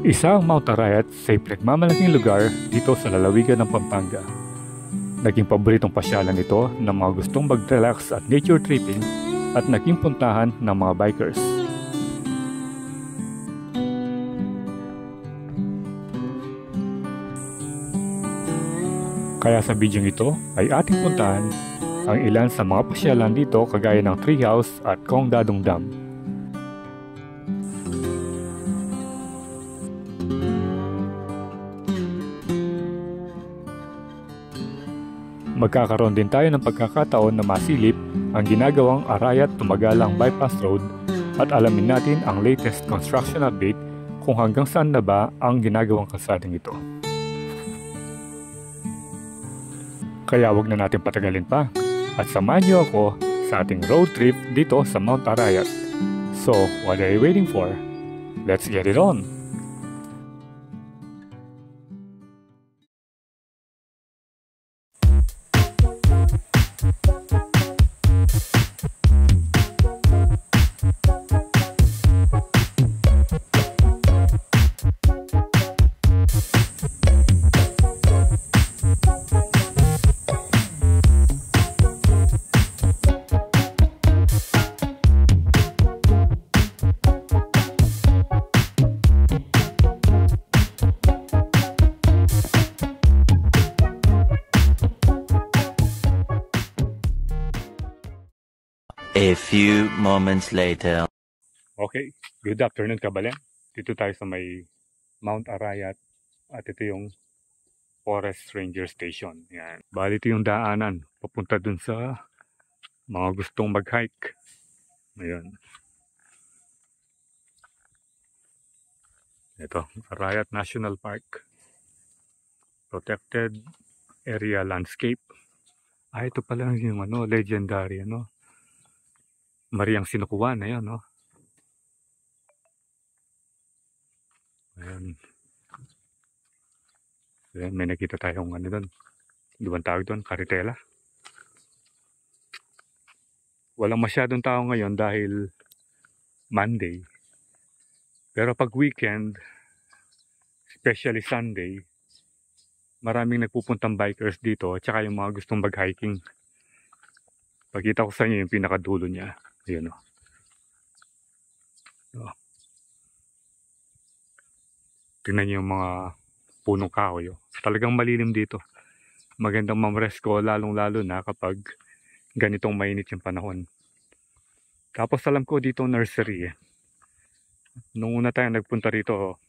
Isang Mount Arayat sa pinagmamalaking lugar dito sa lalawigan ng Pampanga. Naging paboritong pasyalan ito ng mga gustong mag-relax at nature tripping at naging puntahan ng mga bikers. Kaya sa bidyong ito ay ating puntahan ang ilan sa mga pasyalan dito kagaya ng Treehouse at Kong Dadong Dam. Magkakaroon din tayo ng pagkakataon na masilip ang ginagawang Arayat Tumagalang Bypass Road at alamin natin ang latest construction update kung hanggang saan na ba ang ginagawang kalsadang ito. Kaya wag na natin patagalin pa at samahan niyo ako sa ating road trip dito sa Mount Arayat. So, what are you waiting for? Let's get it on! A few moments later. Okay, good afternoon Kabalen. Dito tayo sa may Mount Arayat at ito yung Forest Ranger Station. Yan. Bali ito yung daanan papunta dun sa mga gustong mag-hike. Ayan. Ito, Arayat National Park. Protected Area Landscape. Ito pala yung legendary Mariang Sinukuan, ayan, no? Ayan. Ayan, may nakita tayong doon. Diba tawag doon? Karitela. Walang masyadong tao ngayon dahil Monday. Pero pag weekend, especially Sunday, maraming nagpupuntang bikers dito at saka yung mga gustong mag-hiking. Pakita ko sa inyo yung pinakadulo niya. Ayan o. Tingnan niyo yung mga punong kahoy. Talagang malilim dito. Magandang mamresko lalong-lalo na kapag ganitong mainit yung panahon. Tapos alam ko dito nursery eh. Nung una tayo nagpunta rito,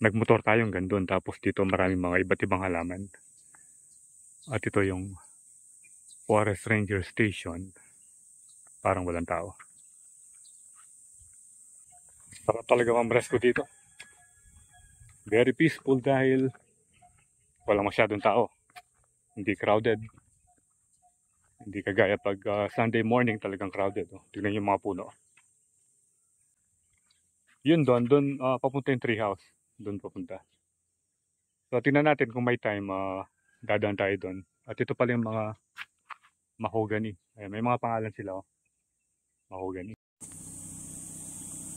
nagmotor tayong gandun. Tapos dito maraming mga iba't ibang halaman. At ito yung Forest Ranger Station. Parang walang tao. Sarap talaga mamresko dito. Very peaceful dahil walang masyadong tao. Hindi crowded. Hindi kagaya pag Sunday morning talagang crowded. Tignan yung mga puno. Yun doon papunta yung Treehouse. Doon papunta. So tingnan natin kung may time dadaan tayo doon. At ito pala yung mga mahogany. Ayan, may mga pangalan sila. Mahogany.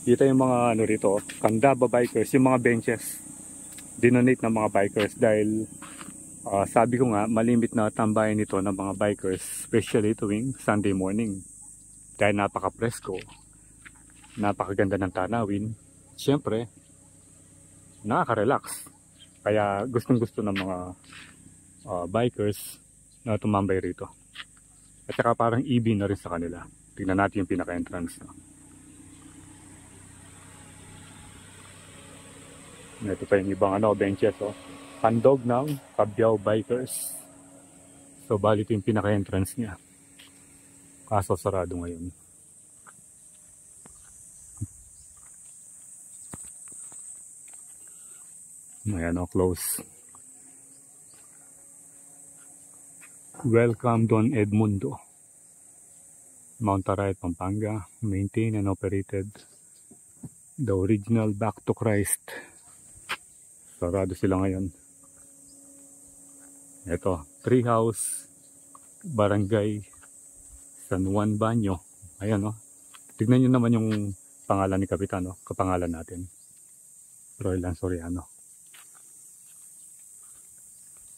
Dito yung mga rito, Candaba bikers, yung mga benches. Dinonate ng mga bikers dahil sabi ko nga, malimit na tambayan nito ng mga bikers, especially tuwing Sunday morning. Dahil napaka-presko, napakaganda ng tanawin, siyempre, nakaka-relax. Kaya gustong-gusto ng mga bikers na tumambay rito. At saka parang EV na rin sa kanila. Tingnan natin yung pinaka-entrance. Ito pa yung ibang benches. Handog ng Cabiao Bikers. So bali ito yung pinaka-entrance niya. Kaso sarado ngayon. Ayan close. Welcome Don Edmundo. Mount Arayat, Pampanga, maintained and operated. The original Back to Christ. Sarado sila ngayon. Ito, Treehouse, Barangay San Juan Banyo. Ayan Tignan nyo naman yung pangalan ni Kapitan, kapangalan natin. Roylan Soriano.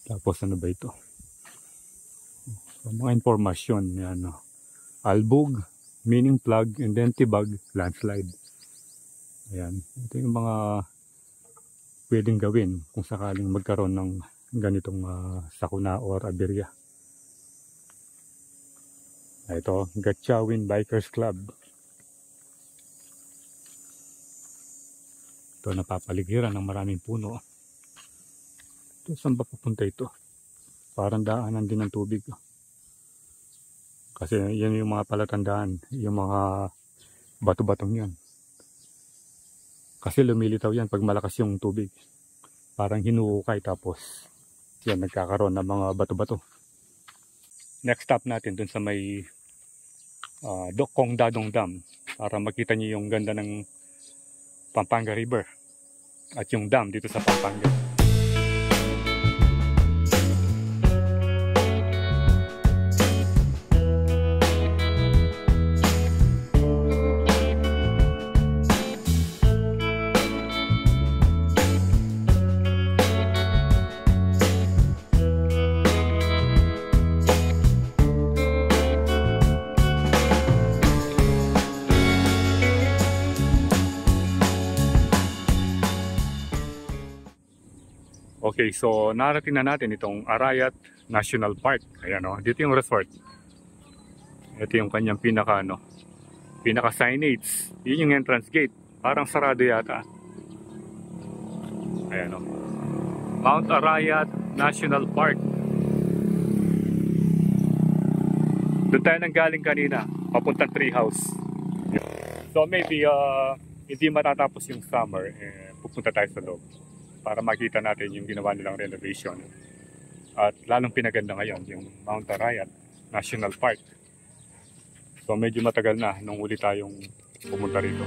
Tapos ano ba ito? So, mga informasyon, yan, albog, meaning plug, and then tibag, landslide. Ayan, ito yung mga pwedeng gawin kung sakaling magkaroon ng ganitong sakuna or aberya. Ito, Gatchawin Bikers Club. Ito, napapaligiran ng maraming puno. Ito, saan ba pupunta ito? Parang daanan din ng tubig. Kasi yan yung mga palatandaan, yung mga bato-batong yan. Kasi lumilitaw yan pag malakas yung tubig. Parang hinuukay tapos yan nagkakaroon ng mga bato-bato. Next stop natin dun sa may Kong Dadong Dam para makita niyo yung ganda ng Pampanga River at yung dam dito sa Pampanga. Okay, so narating na natin itong Arayat National Park. Ayan, dito yung resort. Ito yung kanyang pinaka signage. Yun yung entrance gate. Parang sarado yata. Ayan, Mount Arayat National Park. Doon tayo nang galing kanina, papuntang Treehouse. So maybe hindi matatapos yung summer, pupunta tayo sa loob para makita natin yung ginawa nilang renovation. At lalong pinaganda ngayon yung Mount Arayat National Park. So medyo matagal na nung uli tayong pumunta rito.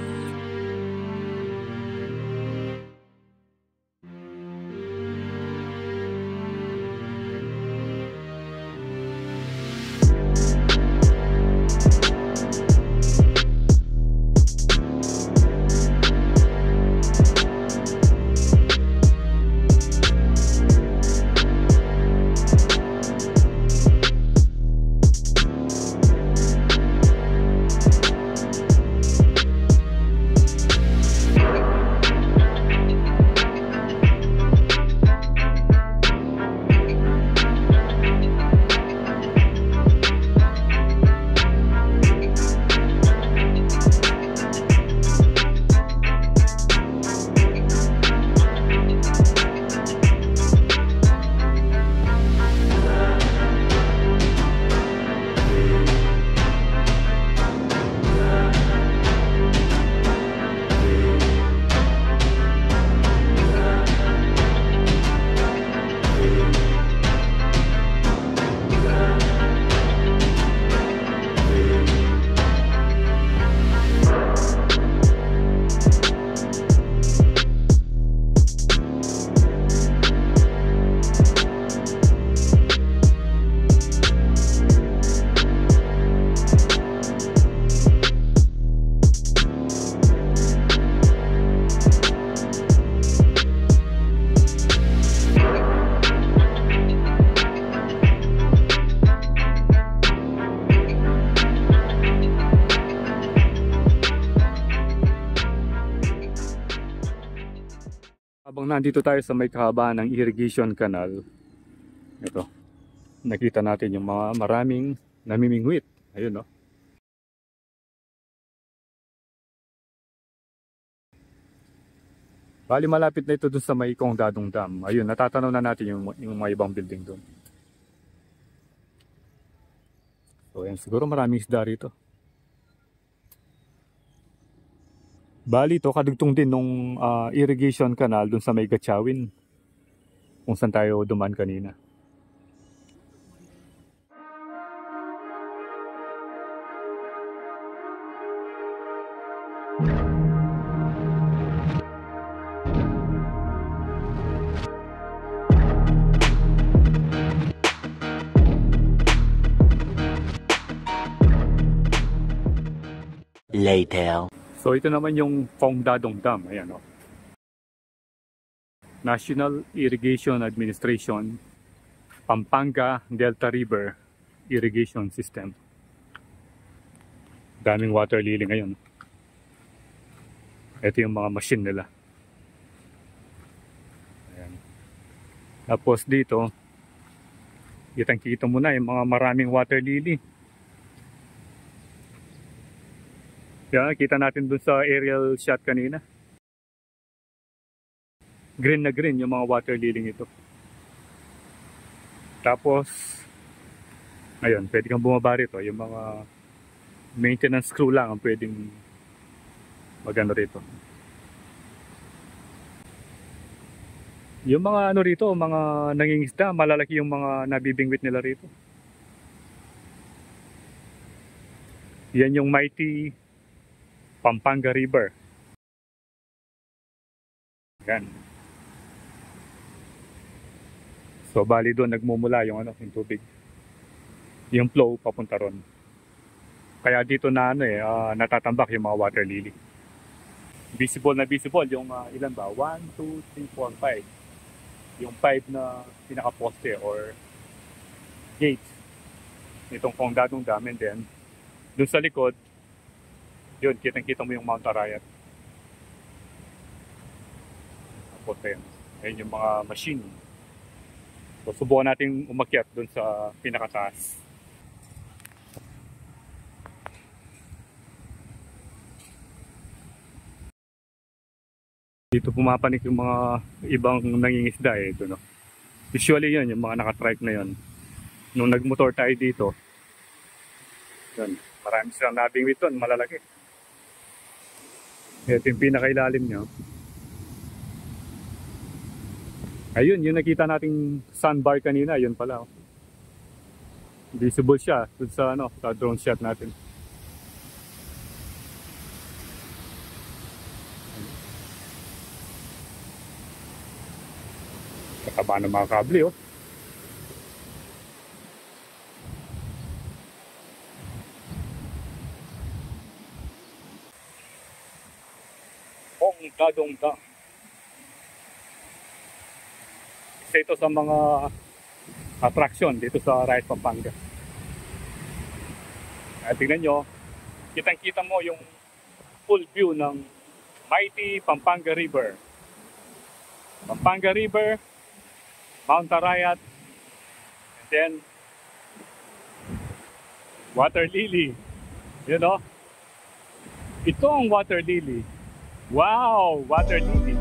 Habang nandito tayo sa may kahabaan ng irrigation canal, ito, nakita natin yung mga maraming namimingwit. Ayun, Bali malapit na ito dun sa may Kong Dadong Dam. Ayun, natatanaw na natin yung mga ibang building dun. So yan, siguro maraming isda rito. Bali to kadugtong din nung irrigation canal dun sa may Gatchawin, kung saan tayo dumaan kanina. Later. So ito naman yung Kong Dadong Dam. Ayan, National Irrigation Administration Pampanga Delta River Irrigation System. Daming water lily ngayon. Ito yung mga machine nila. Ayan. Tapos dito, kitang-kita mo na yung mga maraming water lily. Yan, kita natin dun sa aerial shot kanina. Green na green yung mga water lily ito. Tapos, ayun, pwede kang bumaba rito. Yung mga maintenance crew lang ang pwedeng magano rito. Yung mga ano rito, mga nangingisda, malalaki yung mga nabibingwit nila rito. Yan yung mighty Pampanga River. Yan. So bali doon nagmumula yung ano, yung tubig. Yung flow papunta ron. Kaya dito na natatambak yung mga water lily. Visible na visible yung ilan ba? 1, 2, 3, 4, 5. Yung 5 na pinaka-poste or gate nitong Kongdadong Dam. And then dun sa likod, yun, kitang-kita mo yung Mount Arayat. Tapos ayun yung mga machine. So subukan natin umakyat dun sa pinakataas. Dito pumapanik yung mga ibang nangingisda ito, no? Usually yun, yung mga nakatrike na yun. Nung nagmotor tayo dito, yun, marami silang nabingwit doon, malalaki. Ito yung pinakailalim nyo. Ayun, yung nakita nating sandbar kanina, yun pala. Oh. Visible siya dun sa, sa drone shot natin. Kakaba ng mga kable, oh. Kongdadong Dam. Isa ito sa mga attraction dito sa Rice Pampanga. Tingnan nyo, kitang-kita mo yung full view ng mighty Pampanga River. Pampanga River, Mount Arayat, and then water lily. You know? Ito ang water lily. Wow! Water lily.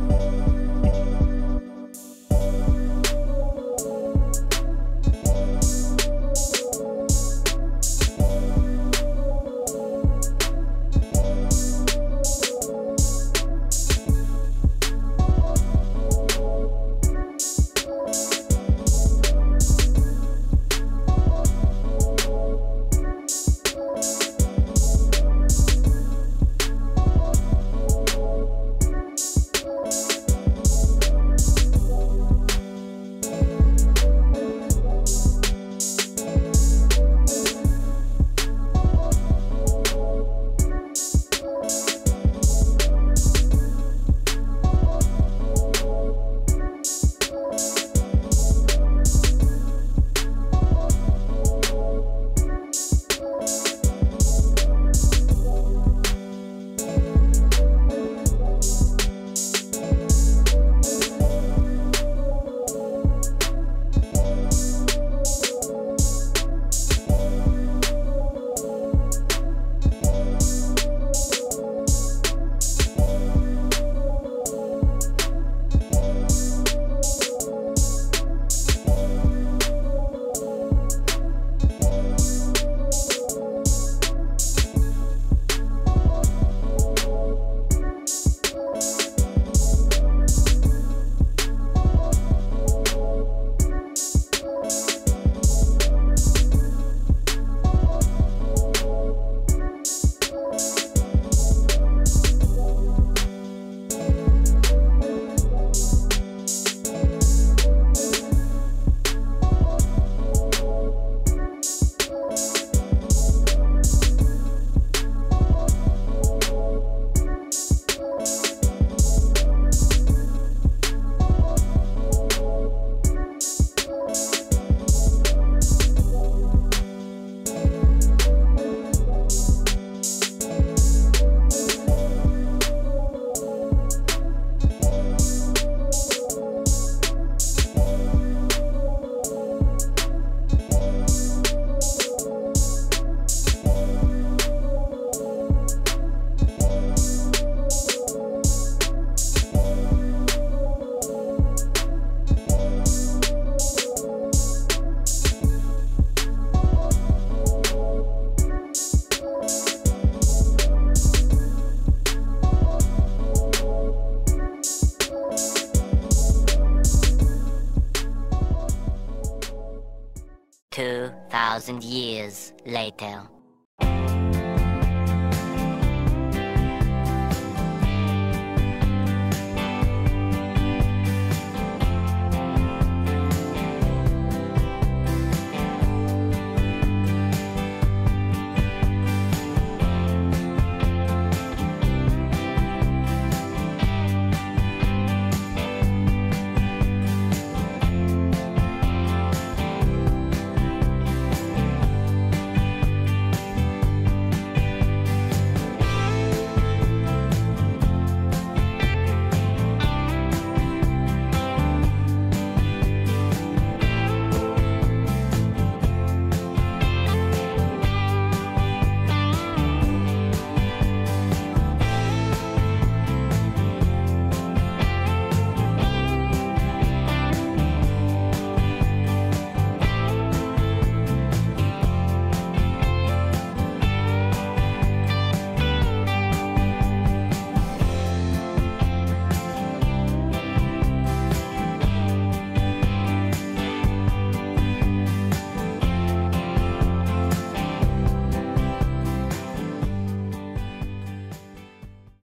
2,000 years later.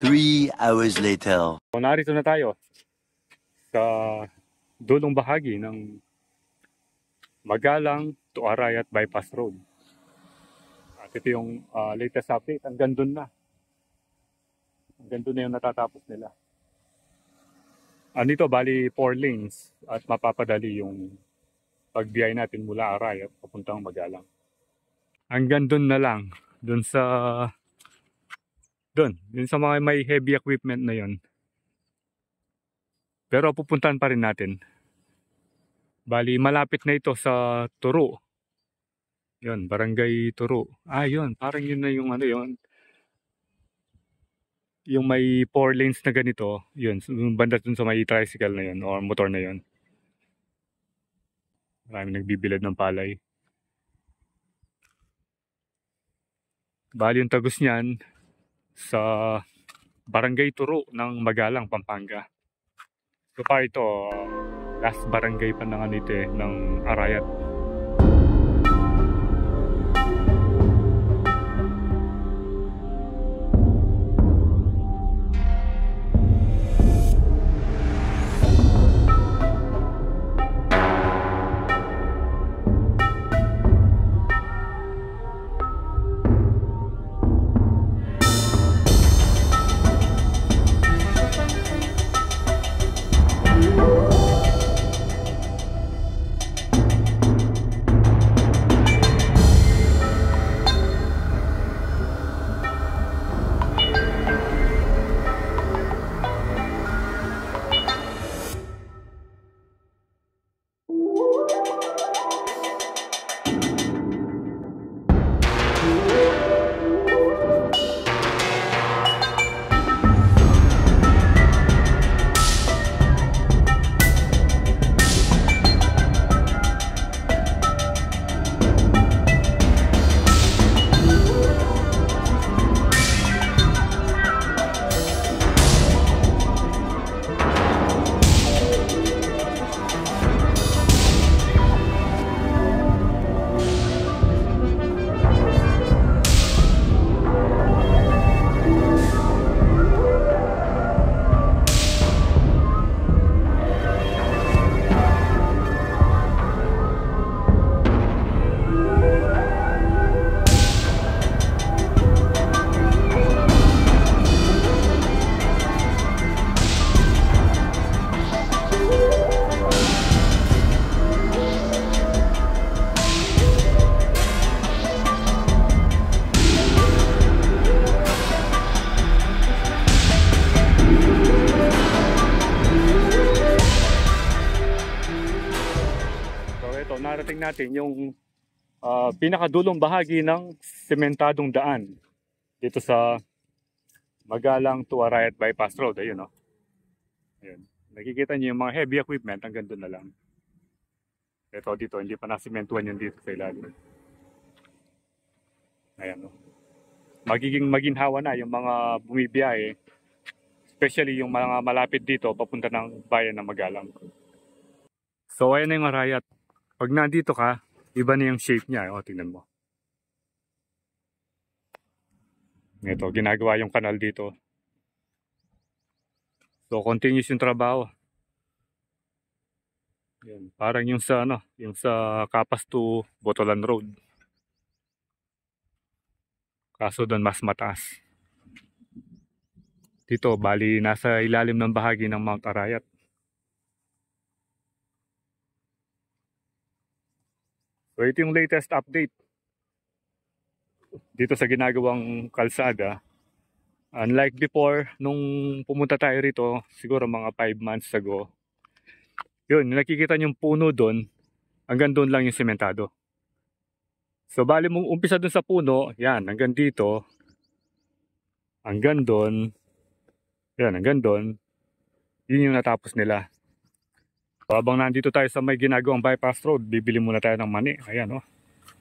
Three hours later. So, narito na tayo sa dulong bahagi ng Magalang to Arayat Bypass Road. At ito yung latest update. Hanggang dun na. Hanggang dun na yung natatapos nila. Dito, bali 4 lanes at mapapadali yung pagbiyay natin mula Arayat papuntang Magalang. Hanggang dun na lang. Dun sa mga may heavy equipment na yon. Pero pupuntahan pa rin natin. Bali, malapit na ito sa Turo. Yun, Barangay Turo. Yun, parang yun na yung yun. Yung may 4 lanes na ganito, yun, banda dun sa may tricycle na yun, or motor na yun. Maraming nagbibilad ng palay. Bali, yung tagos niyan, sa Barangay Turo ng Magalang, Pampanga. So far ito, last barangay pa ng Arayat. Narating natin yung pinakadulong bahagi ng sementadong daan dito sa Magalang to Arayat Bypass Road. Ayun, no? Ayun. Nakikita niyo yung mga heavy equipment hanggang doon na lang. Ito dito, hindi pa nasimentuhan yun dito sa ilalim. Ayan, no? Magiging maginhawa na yung mga bumibiyahe, especially yung mga malapit dito papunta ng bayan ng Magalang. So ayan na yung Arayat. Pag nandito ka, Iba na yung shape niya. O, tingnan mo. Ito, ginagawa yung kanal dito. So, continuous yung trabaho. Yan, parang yung sa, yung sa Capas to Botolan Road. Kaso doon mas mataas. Dito, bali, nasa ilalim ng bahagi ng Mount Arayat. So, ito yung latest update. Dito sa ginagawang kalsada. Unlike before, nung pumunta tayo rito, siguro mga 5 months ago, yun, nakikita yung puno doon, hanggang doon lang yung sementado. So, bali mong umpisa doon sa puno, yan, hanggang dito, hanggang doon, yan, hanggang doon, yun yung natapos nila. So, habang nandito tayo sa may ginagawang bypass road, bibili muna tayo ng mani. Ayan, oh.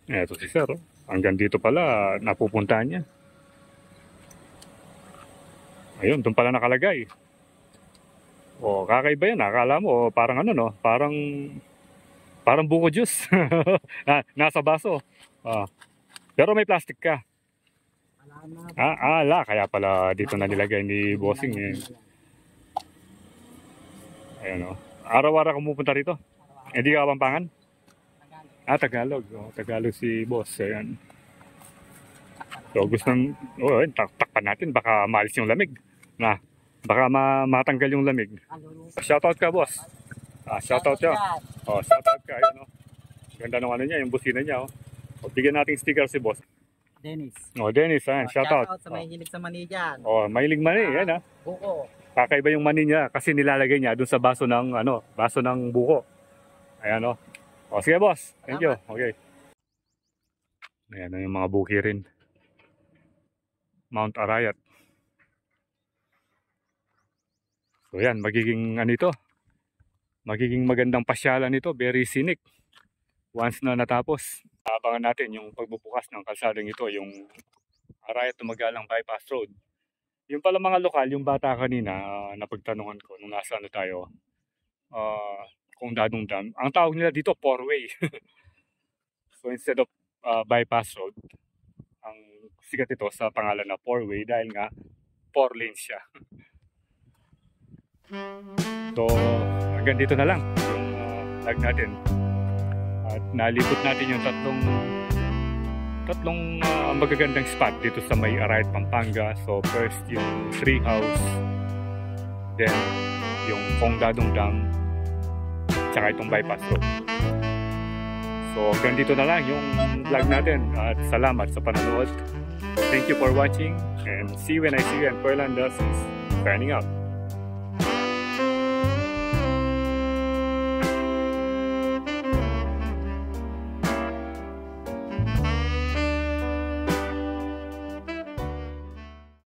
Eto si Sir, oh. Hanggang dito pala, napupuntahan niya. Ayun, doon pala nakalagay. O, kakaiba yan. Akala mo, parang ano, no? Parang buko juice. Nasa baso. Pero may plastic ka. Ala, kaya pala dito na nilagay ni Bossing. Eh. Ayun, oh. Araw-araw kang pupunta rito? Hindi ka Kapampangan? Tagalog. Oh, Tagalog si Boss. Ayan. So, gustong, takpan natin. Baka maalis yung lamig. Baka matanggal yung lamig. Shoutout ka, Boss. Shoutout ka. Oh, shoutout ka. Ayan, oh. Ganda ng ano niya, yung busina niya. Oh. O, bigyan natin sticker si Boss. Dennis. Oh, Dennis. Ayan, shoutout. Shoutout sa may hilig sa mani dyan. Oh, mahilig mani. Ayan, ha. Buko. Kakaiba yung mani niya kasi nilalagay niya dun sa baso ng baso ng buko. Ayan, oh. O, sige, Boss. Thank you. Okay. Ayan, yung mga buki rin. Mount Arayat. So, yan. Magiging magiging magandang pasyalan ito. Very scenic. Once na natapos. Abangan natin yung pagbubukas ng kalsadang ito. Yung Arayat Tumagalang Bypass Road. Yung pala mga lokal, yung bata kanina, napagtanungan ko nung nasa tayo, kung Dadong Dam. Ang tawag nila dito, 4-way. So instead of bypass road, ang sikat ito sa pangalan na 4-way dahil nga 4 lanes siya. So hanggang dito na lang yung vlog natin. At nalibot natin yung tatlong magagandang spot dito sa may Arayat, Pampanga. So first yung tree house, then yung Dadong Dam, tsaka itong bypass road. So hanggang dito na lang yung vlog natin at salamat sa panonood. Thank you for watching and see you when I see you, and Perlandas is signing out.